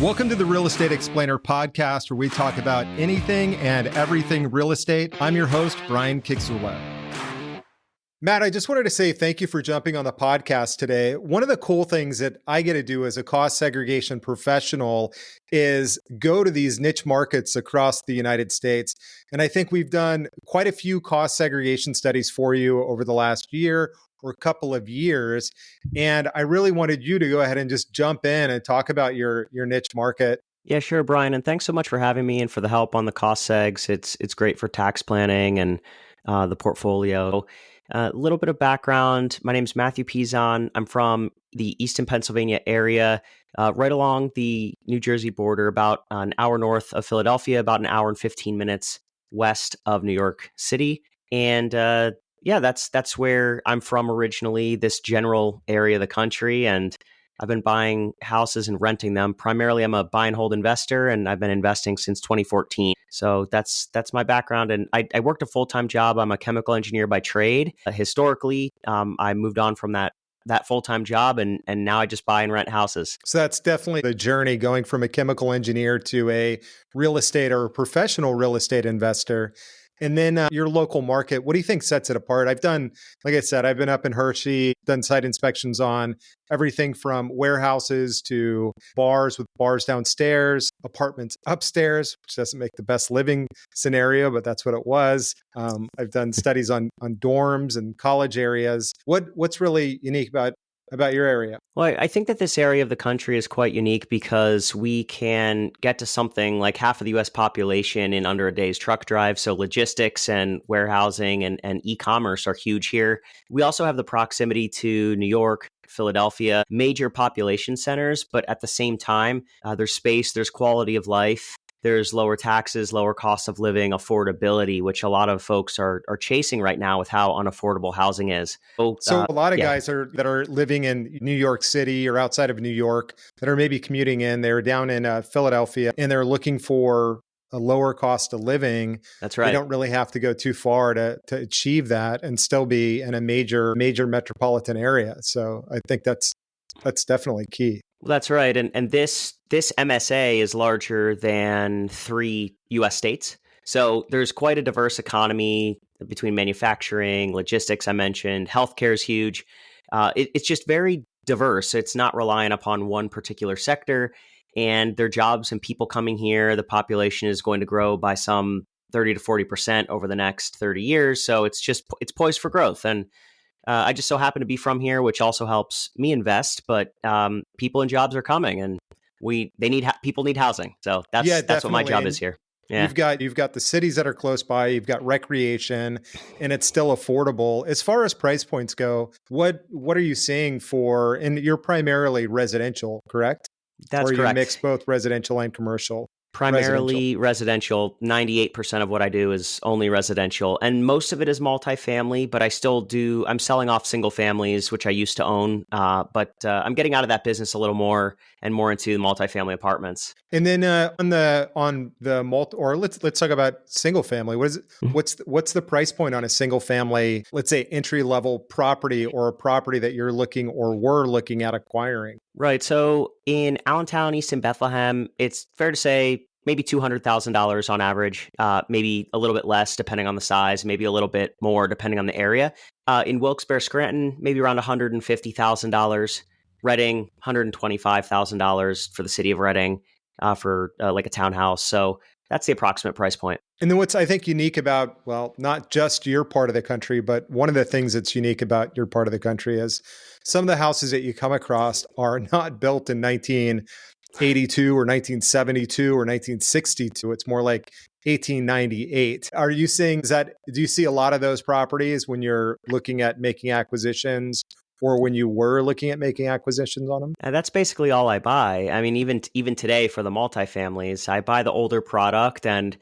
Welcome to the Real Estate Explainer podcast, where we talk about anything and everything real estate. I'm your host, Brian Kixula. Matt, I just wanted to say thank you for jumping on the podcast today. One of the cool things that I get to do as a cost segregation professional is go to these niche markets across the United States. And I think we've done quite a few cost segregation studies for you over the last year or a couple of years. And I really wanted you to go ahead and just jump in and talk about your niche market. Yeah, sure, Brian. And thanks so much for having me and for the help on the cost segs. It's great for tax planning and the portfolio. A little bit of background. My name's Mathew Pezon. I'm from the Easton, Pennsylvania area, right along the New Jersey border, about an hour north of Philadelphia, about an hour and 15 minutes west of New York City. And that's where I'm from originally, this general area of the country. And I've been buying houses and renting them. Primarily, I'm a buy and hold investor, and I've been investing since 2014. So that's my background. And I worked a full-time job. I'm a chemical engineer by trade. Historically, I moved on from that full-time job, and now I just buy and rent houses. So that's definitely the journey, going from a chemical engineer to a real estate or a professional real estate investor. And then your local market, what do you think sets it apart? Like I said, I've been up in Hershey, done site inspections on everything from warehouses to bars with bars downstairs, apartments upstairs, which doesn't make the best living scenario, but that's what it was. I've done studies on dorms and college areas. What's really unique about your area? Well, I think that this area of the country is quite unique because we can get to something like half of the U.S. population in under a day's truck drive. So logistics and warehousing and e-commerce are huge here. We also have the proximity to New York, Philadelphia, major population centers, but at the same time, there's space, there's quality of life. There's lower taxes, lower cost of living, affordability, which a lot of folks are chasing right now with how unaffordable housing is. So a lot of guys that are living in New York City or outside of New York that are maybe commuting in, they're down in Philadelphia and they're looking for a lower cost of living. That's right. They don't really have to go too far to achieve that and still be in a major metropolitan area. So I think that's definitely key. Well, that's right. And this MSA is larger than 3 U.S. states. So there's quite a diverse economy between manufacturing, logistics, I mentioned. Healthcare is huge. It's just very diverse. It's not reliant upon one particular sector. And there are jobs and people coming here. The population is going to grow by some 30 to 40% over the next 30 years. So it's poised for growth. And I just so happen to be from here, which also helps me invest. But people and jobs are coming, and people need housing. So that's what my job is here. Yeah. You've got the cities that are close by. You've got recreation, and it's still affordable. As far as price points go, what are you seeing for? And you're primarily residential, correct? That's correct. Or you mix both residential and commercial? Primarily residential. 98% of what I do is only residential, and most of it is multifamily, but I'm selling off single families, which I used to own, but I'm getting out of that business a little more and more into multifamily apartments. And then let's talk about single family. What is it? What's the price point on a single family, let's say entry level property, or a property that you're looking or were looking at acquiring? Right. So in Allentown, Easton, Bethlehem, it's fair to say maybe $200,000 on average, maybe a little bit less depending on the size, maybe a little bit more depending on the area. In Wilkes-Barre, Scranton, maybe around $150,000. Reading, $125,000 for the city of Reading for like a townhouse. So that's the approximate price point. And then what's, I think, unique about, well, not just your part of the country, but one of the things that's unique about your part of the country is some of the houses that you come across are not built in 1982 or 1972 or 1962. It's more like 1898. Are you seeing do you see a lot of those properties when you're looking at making acquisitions, or when you were looking at making acquisitions on them? That's basically all I buy. I mean, even today for the multifamilies, I buy the older product, and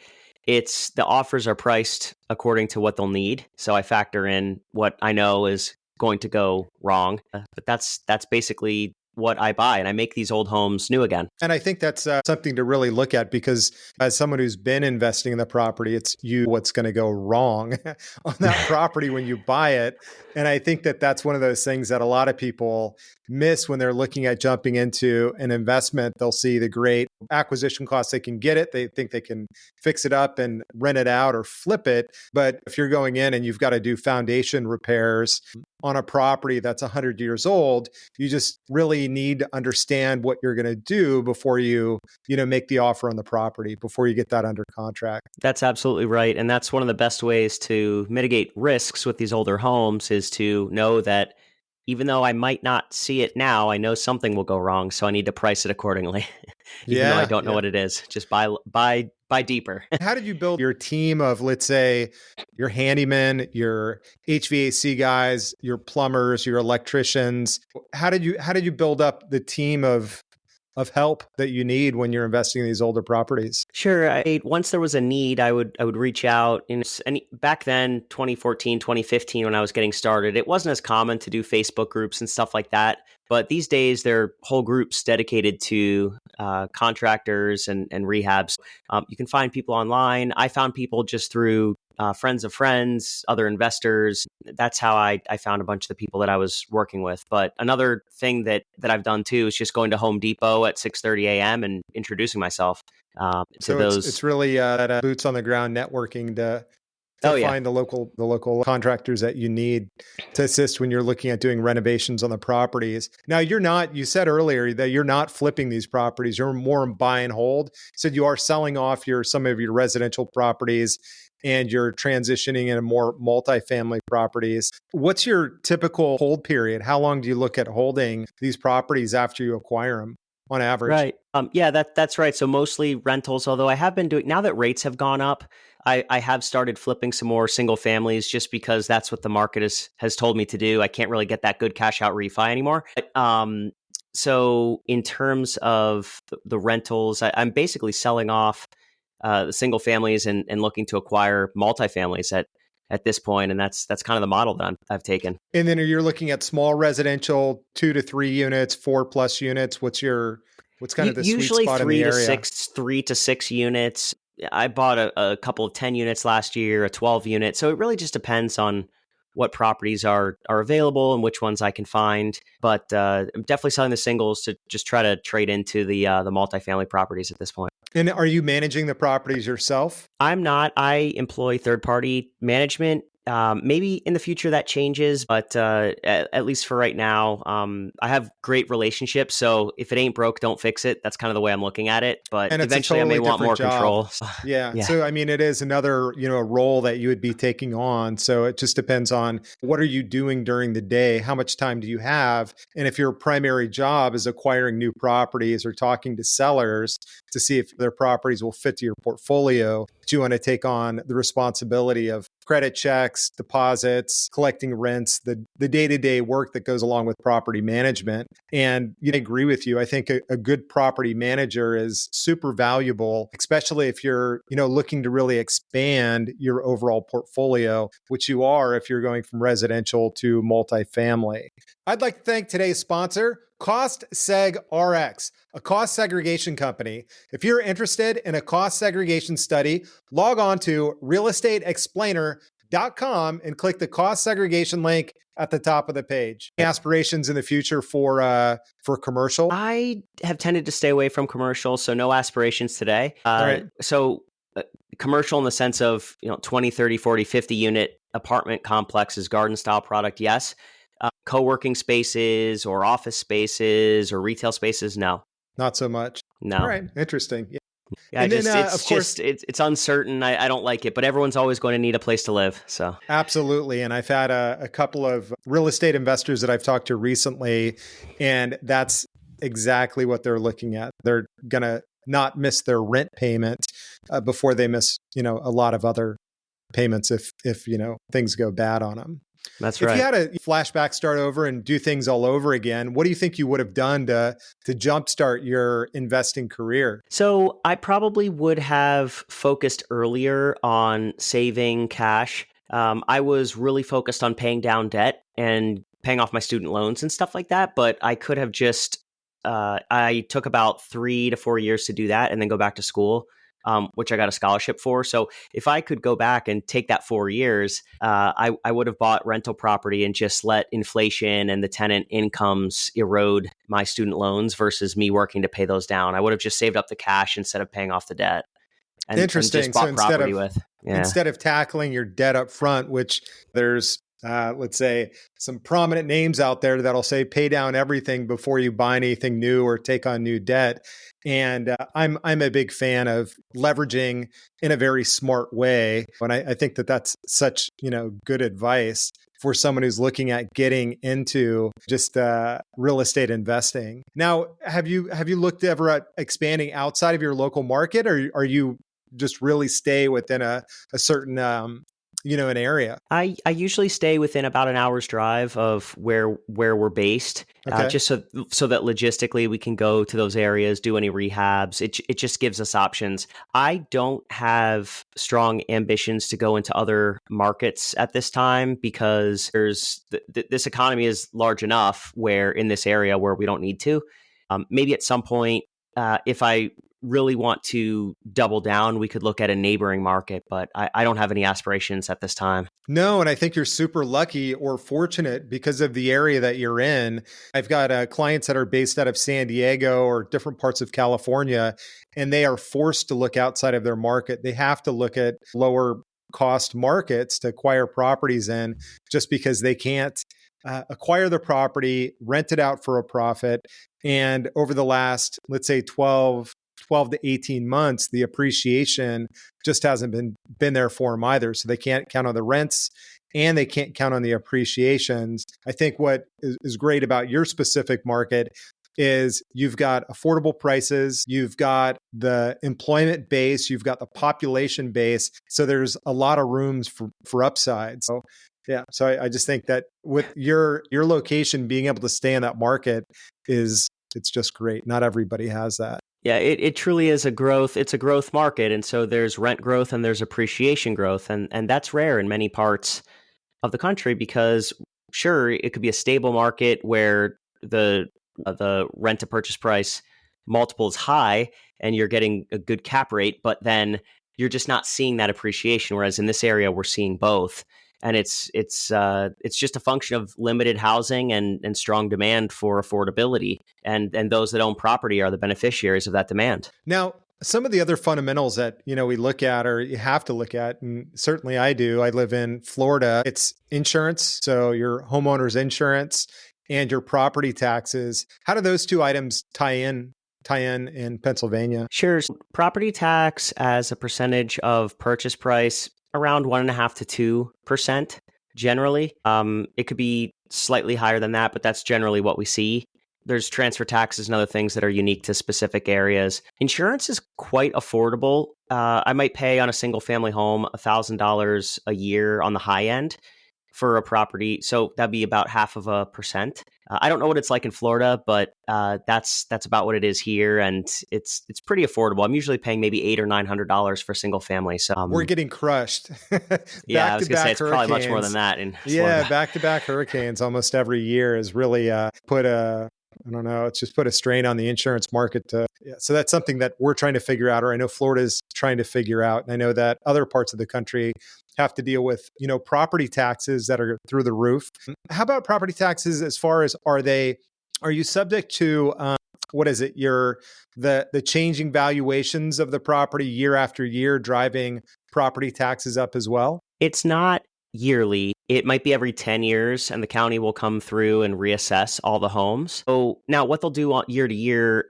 the offers are priced according to what they'll need. So I factor in what I know is going to go wrong. But that's basically what I buy and I make these old homes new again. And I think that's something to really look at, because as someone who's been investing in the property, it's what's going to go wrong on that property when you buy it. And I think that that's one of those things that a lot of people miss when they're looking at jumping into an investment. They'll see the great acquisition costs they can get it. They think they can fix it up and rent it out or flip it. But if you're going in and you've got to do foundation repairs on a property that's 100 years old, you just really need to understand what you're going to do before you make the offer on the property, before you get that under contract. That's absolutely right. And that's one of the best ways to mitigate risks with these older homes, is to know that even though I might not see it now, I know something will go wrong. So I need to price it accordingly, even though I don't know what it is. Just buy deeper. How did you build your team of, let's say, your handyman, your HVAC guys, your plumbers, your electricians? How did you build up the team of help that you need when you're investing in these older properties? Sure. Once there was a need, I would reach out. And back then, 2014, 2015, when I was getting started, it wasn't as common to do Facebook groups and stuff like that. But these days, there are whole groups dedicated to contractors and rehabs. You can find people online. I found people just through friends of friends, other investors. That's how I found a bunch of the people that I was working with. But another thing that I've done too is just going to Home Depot at 6:30 a.m. and introducing myself to those. It's really that boots on the ground networking to find the local contractors that you need to assist when you're looking at doing renovations on the properties. Now, you said earlier that you're not flipping these properties. You're more in buy and hold. You said you are selling off some of your residential properties and you're transitioning into more multifamily properties. What's your typical hold period? How long do you look at holding these properties after you acquire them on average? Right. That's right. So mostly rentals, although I have been doing, now that rates have gone up, I have started flipping some more single families just because that's what the market has told me to do. I can't really get that good cash out refi anymore. But, so in terms of the rentals, I'm basically selling off the single families and looking to acquire multifamilies at this point. And that's kind of the model that I've taken. And then you're looking at small residential, 2 to 3 units, 4+ units. What's kind of the sweet spot in the area? Usually 3 to 6 units. I bought a couple of 10 units last year, a 12 unit. So it really just depends on what properties are available and which ones I can find. But I'm definitely selling the singles to just try to trade into the multifamily properties at this point. And are you managing the properties yourself? I'm not. I employ third-party management. Maybe in the future that changes, but at least for right now, I have great relationships. So if it ain't broke, don't fix it. That's kind of the way I'm looking at it. But eventually I may want more control. Yeah. So, I mean, it is another, role that you would be taking on. So it just depends on what are you doing during the day? How much time do you have? And if your primary job is acquiring new properties or talking to sellers to see if their properties will fit to your portfolio, do you want to take on the responsibility of credit checks, deposits, collecting rents, the day-to-day work that goes along with property management? And I agree with you. I think a good property manager is super valuable, especially if you're, looking to really expand your overall portfolio, which you are if you're going from residential to multifamily. I'd like to thank today's sponsor, Cost Seg RX, a cost segregation company. If you're interested in a cost segregation study, log on to realestateexplainer.com and click the cost segregation link at the top of the page. Aspirations in the future for commercial? I have tended to stay away from commercial, so no aspirations today. Right. So commercial in the sense of 20, 30, 40, 50 unit apartment complexes, garden style product, yes. Co-working spaces or office spaces or retail spaces, no. Not so much. No. All right. Interesting. Yeah, and it's uncertain. I don't like it, but everyone's always going to need a place to live. So absolutely. And I've had a couple of real estate investors that I've talked to recently, and that's exactly what they're looking at. They're going to not miss their rent payment before they miss, a lot of other payments if things go bad on them. That's right. If you had a flashback, start over and do things all over again, what do you think you would have done to jumpstart your investing career? So I probably would have focused earlier on saving cash. I was really focused on paying down debt and paying off my student loans and stuff like that, but I could have just I took about 3 to 4 years to do that and then go back to school, which I got a scholarship for. So if I could go back and take that 4 years, I would have bought rental property and just let inflation and the tenant incomes erode my student loans versus me working to pay those down. I would have just saved up the cash instead of paying off the debt and just bought property with. Yeah. Instead of tackling your debt up front, which there's let's say some prominent names out there that'll say pay down everything before you buy anything new or take on new debt. And I'm a big fan of leveraging in a very smart way. And I think that that's such, good advice for someone who's looking at getting into just real estate investing. Now, have you looked ever at expanding outside of your local market, or are you just really stay within a certain an area? I usually stay within about an hour's drive of where we're based, Okay. just so that logistically we can go to those areas, do any rehabs. It just gives us options. I don't have strong ambitions to go into other markets at this time because this economy is large enough where in this area where we don't need to. Maybe at some point, if I really want to double down, we could look at a neighboring market, but I don't have any aspirations at this time. No, and I think you're super lucky or fortunate because of the area that you're in. I've got clients that are based out of San Diego or different parts of California, and they are forced to look outside of their market. They have to look at lower cost markets to acquire properties in just because they can't acquire the property, rent it out for a profit. And over the last, let's say 12 to 18 months, the appreciation just hasn't been there for them either. So they can't count on the rents and they can't count on the appreciations. I think what is great about your specific market is you've got affordable prices, you've got the employment base, you've got the population base. So there's a lot of rooms for upside. So yeah, so I just think that with your location, being able to stay in that market it's just great. Not everybody has that. Yeah, it truly is it's a growth market. And so there's rent growth and there's appreciation growth. And that's rare in many parts of the country because sure, it could be a stable market where the rent to purchase price multiple is high and you're getting a good cap rate, but then you're just not seeing that appreciation. Whereas in this area, we're seeing both. And it's just a function of limited housing and strong demand for affordability. And those that own property are the beneficiaries of that demand. Now, some of the other fundamentals that, we look at or you have to look at, and certainly I do, I live in Florida, it's insurance. So your homeowner's insurance and your property taxes. How do those two items tie in Pennsylvania? Sure. Property tax as a percentage of purchase price, around 1.5% to 2% generally. It could be slightly higher than that, but that's generally what we see. There's transfer taxes and other things that are unique to specific areas. Insurance is quite affordable. I might pay on a single family home $1,000 a year on the high end for a property. So that'd be about 0.5%. I don't know what it's like in Florida, but that's about what it is here, and it's pretty affordable. I'm usually paying maybe $800 or $900 for a single family. So we're getting crushed. Yeah, I was gonna say it's probably much more than that in Florida. Yeah, back-to-back hurricanes almost every year has really it's just put a strain on the insurance market. So that's something that we're trying to figure out, or I know Florida's trying to figure out. And I know that other parts of the country have to deal with, property taxes that are through the roof. How about property taxes as far as are you subject to, the changing valuations of the property year after year driving property taxes up as well? It's not yearly. It might be every 10 years and the county will come through and reassess all the homes. So now what they'll do year to year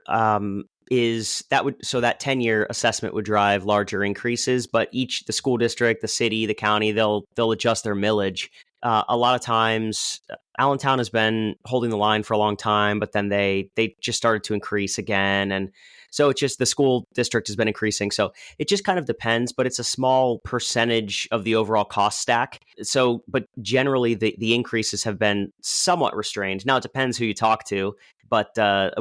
is that 10-year assessment would drive larger increases, but the school district, the city, the county, they'll adjust their millage. A lot of times, Allentown has been holding the line for a long time, but then they just started to increase again. And so it's just the school district has been increasing. So it just kind of depends, but it's a small percentage of the overall cost stack. So, but generally the increases have been somewhat restrained. Now it depends who you talk to, but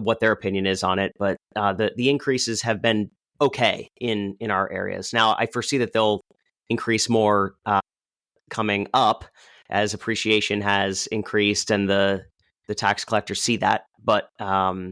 what their opinion is on it. But the increases have been okay in our areas. Now I foresee that they'll increase more coming up as appreciation has increased and the the tax collectors see that, but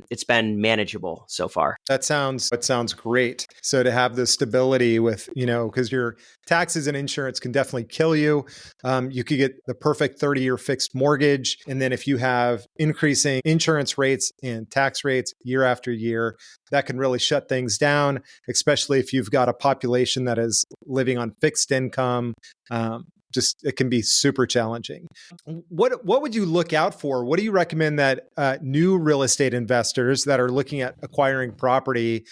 it's been manageable so far. That sounds great. So to have the stability with, because your taxes and insurance can definitely kill you. You could get the perfect 30-year fixed mortgage. And then if you have increasing insurance rates and tax rates year after year, that can really shut things down, especially if you've got a population that is living on fixed income. It can be super challenging. What would you look out for? What do you recommend that new real estate investors that are looking at acquiring property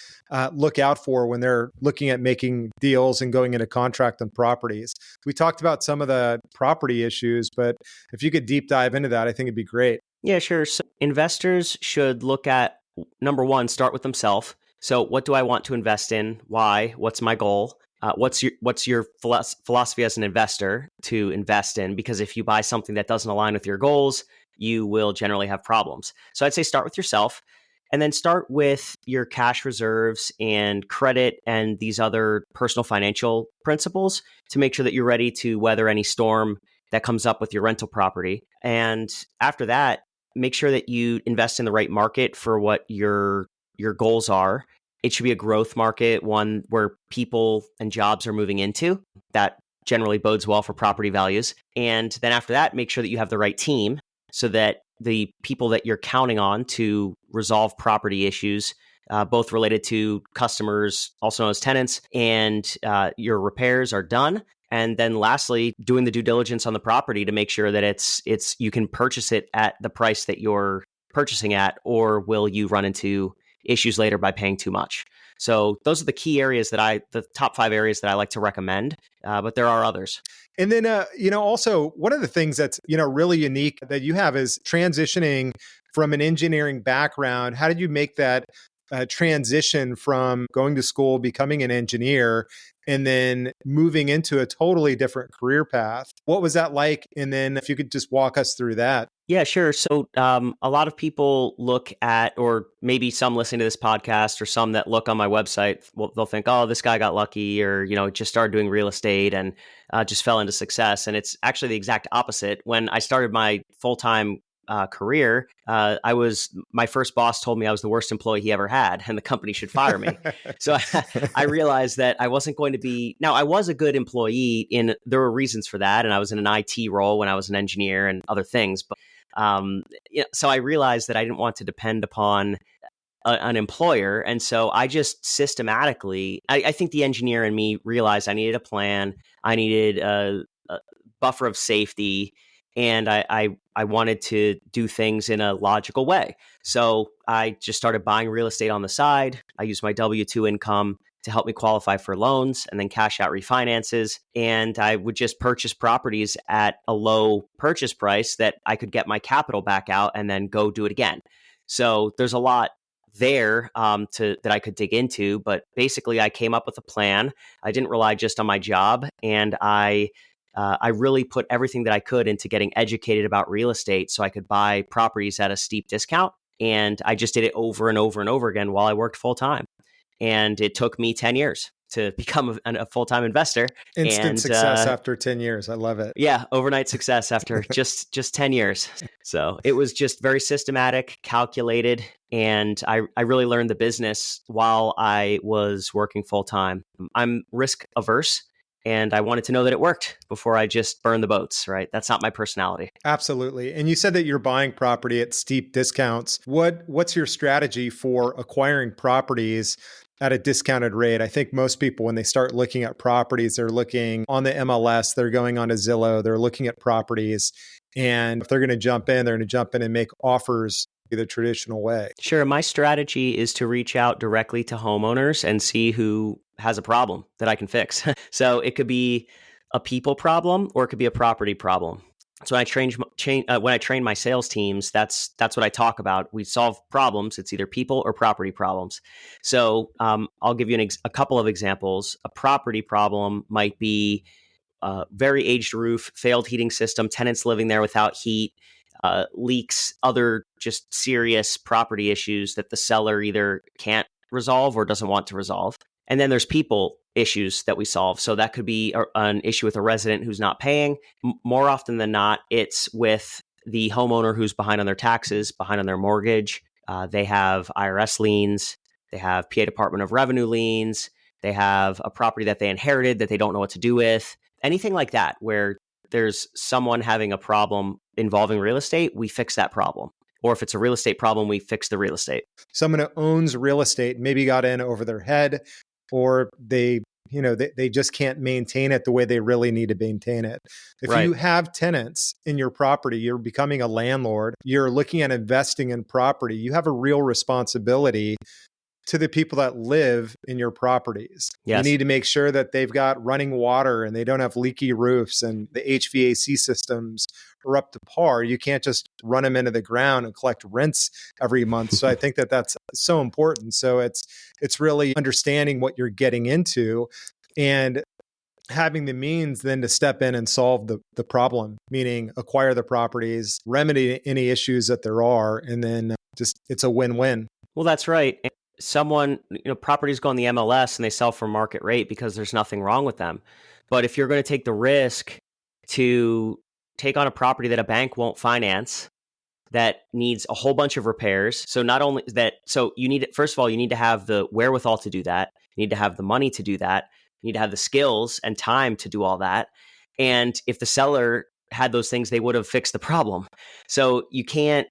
look out for when they're looking at making deals and going into contract on properties? We talked about some of the property issues, but if you could deep dive into that, I think it'd be great. Yeah, sure. So investors should look at, number one, start with themselves. So what do I want to invest in? Why? What's my goal? What's your philosophy as an investor to invest in? Because if you buy something that doesn't align with your goals, you will generally have problems. So I'd say start with yourself, and then start with your cash reserves and credit and these other personal financial principles to make sure that you're ready to weather any storm that comes up with your rental property. And after that, make sure that you invest in the right market for what your goals are. It should be a growth market, one where people and jobs are moving into. That generally bodes well for property values. And then after that, make sure that you have the right team so that the people that you're counting on to resolve property issues, both related to customers, also known as tenants, and your repairs are done. And then lastly, doing the due diligence on the property to make sure that it's you can purchase it at the price that you're purchasing at, or will you run into issues later by paying too much? So those are the key areas the top 5 areas that I like to recommend, but there are others. And then, also one of the things that's, really unique that you have is transitioning from an engineering background. How did you make that transition from going to school, becoming an engineer, and then moving into a totally different career path? What was that like? And then if you could just walk us through that. Yeah, sure. So a lot of people look at, or maybe some listening to this podcast or some that look on my website, they'll think, oh, this guy got lucky, or, just started doing real estate and just fell into success. And it's actually the exact opposite. When I started my full-time career, my first boss told me I was the worst employee he ever had and the company should fire me. So I realized that I wasn't going to be, now I was a good employee, there were reasons for that. And I was in an IT role when I was an engineer and other things. But so I realized that I didn't want to depend upon an employer. And so I just systematically, I think the engineer in me realized I needed a plan. I needed a buffer of safety. And I wanted to do things in a logical way. So I just started buying real estate on the side. I used my W-2 income to help me qualify for loans and then cash out refinances. And I would just purchase properties at a low purchase price that I could get my capital back out and then go do it again. So there's a lot there that I could dig into. But basically, I came up with a plan. I didn't rely just on my job. And I really put everything that I could into getting educated about real estate so I could buy properties at a steep discount. And I just did it over and over and over again while I worked full time. And it took me 10 years to become a full-time investor. Instant success after 10 years. I love it. Yeah, overnight success after just 10 years. So it was just very systematic, calculated, and I really learned the business while I was working full-time. I'm risk averse, and I wanted to know that it worked before I just burned the boats, right? That's not my personality. Absolutely. And you said that you're buying property at steep discounts. What's your strategy for acquiring properties at a discounted rate? I think most people, when they start looking at properties, they're looking on the MLS, they're going on to Zillow, they're looking at properties. And if they're going to jump in, they're going to jump in and make offers the traditional way. Sure. My strategy is to reach out directly to homeowners and see who has a problem that I can fix. So it could be a people problem or it could be a property problem. So when I train my sales teams, that's what I talk about. We solve problems. It's either people or property problems. So I'll give you a couple of examples. A property problem might be very aged roof, failed heating system, tenants living there without heat, leaks, other just serious property issues that the seller either can't resolve or doesn't want to resolve. And then there's people issues that we solve. So that could be an issue with a resident who's not paying. More often than not, it's with the homeowner who's behind on their taxes, behind on their mortgage. They have IRS liens. They have PA Department of Revenue liens. They have a property that they inherited that they don't know what to do with. Anything like that, where there's someone having a problem involving real estate, we fix that problem. Or if it's a real estate problem, we fix the real estate. Someone who owns real estate maybe got in over their head, or they just can't maintain it the way they really need to maintain it. If Right. you have tenants in your property, you're becoming a landlord, you're looking at investing in property, you have a real responsibility to the people that live in your properties. Yes. You need to make sure that they've got running water and they don't have leaky roofs and the HVAC systems are up to par. You can't just run them into the ground and collect rents every month. So I think that that's so important. So it's really understanding what you're getting into and having the means then to step in and solve the problem, meaning acquire the properties, remedy any issues that there are, and then just it's a win-win. Well, that's right. Someone, properties go on the MLS and they sell for market rate because there's nothing wrong with them. But if you're going to take the risk to take on a property that a bank won't finance, that needs a whole bunch of repairs. So not only that, so you need, first of all, you need to have the wherewithal to do that. You need to have the money to do that. You need to have the skills and time to do all that. And if the seller had those things, they would have fixed the problem. So you can't,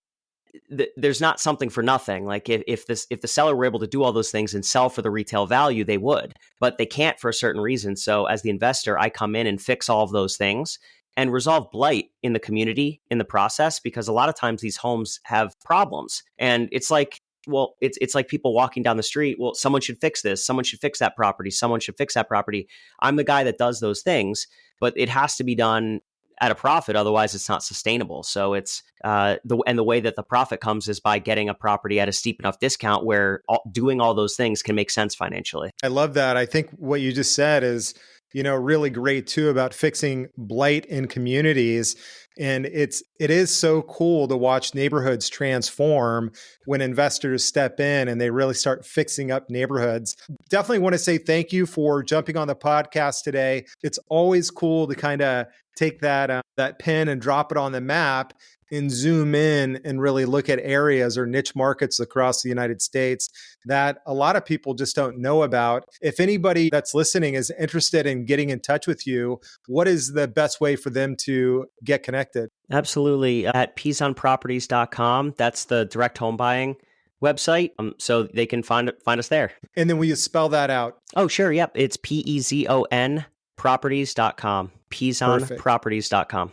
there's not something for nothing. Like if the seller were able to do all those things and sell for the retail value, they would, but they can't for a certain reason. So as the investor, I come in and fix all of those things and resolve blight in the community in the process, because a lot of times these homes have problems. And it's like, well, it's like people walking down the street. Well, someone should fix this. Someone should fix that property. Someone should fix that property. I'm the guy that does those things, but it has to be done at a profit. Otherwise, it's not sustainable. So it's the way that the profit comes is by getting a property at a steep enough discount where doing all those things can make sense financially. I love that. I think what you just said is, really great too about fixing blight in communities. And it is so cool to watch neighborhoods transform when investors step in and they really start fixing up neighborhoods. Definitely want to say thank you for jumping on the podcast today. It's always cool to kind of take that pen and drop it on the map and zoom in and really look at areas or niche markets across the United States that a lot of people just don't know about. If anybody that's listening is interested in getting in touch with you, what is the best way for them to get connected? Absolutely. At pezonproperties.com. That's the direct home buying website. So they can find us there. And then will you spell that out? Oh, sure. Yep. It's PEZON properties.com. Pezonproperties.com.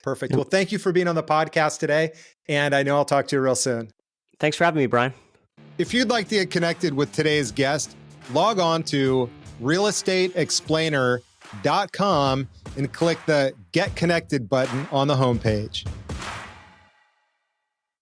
Perfect. Well, thank you for being on the podcast today. And I know I'll talk to you real soon. Thanks for having me, Brian. If you'd like to get connected with today's guest, log on to realestateexplainer.com and click the Get Connected button on the homepage.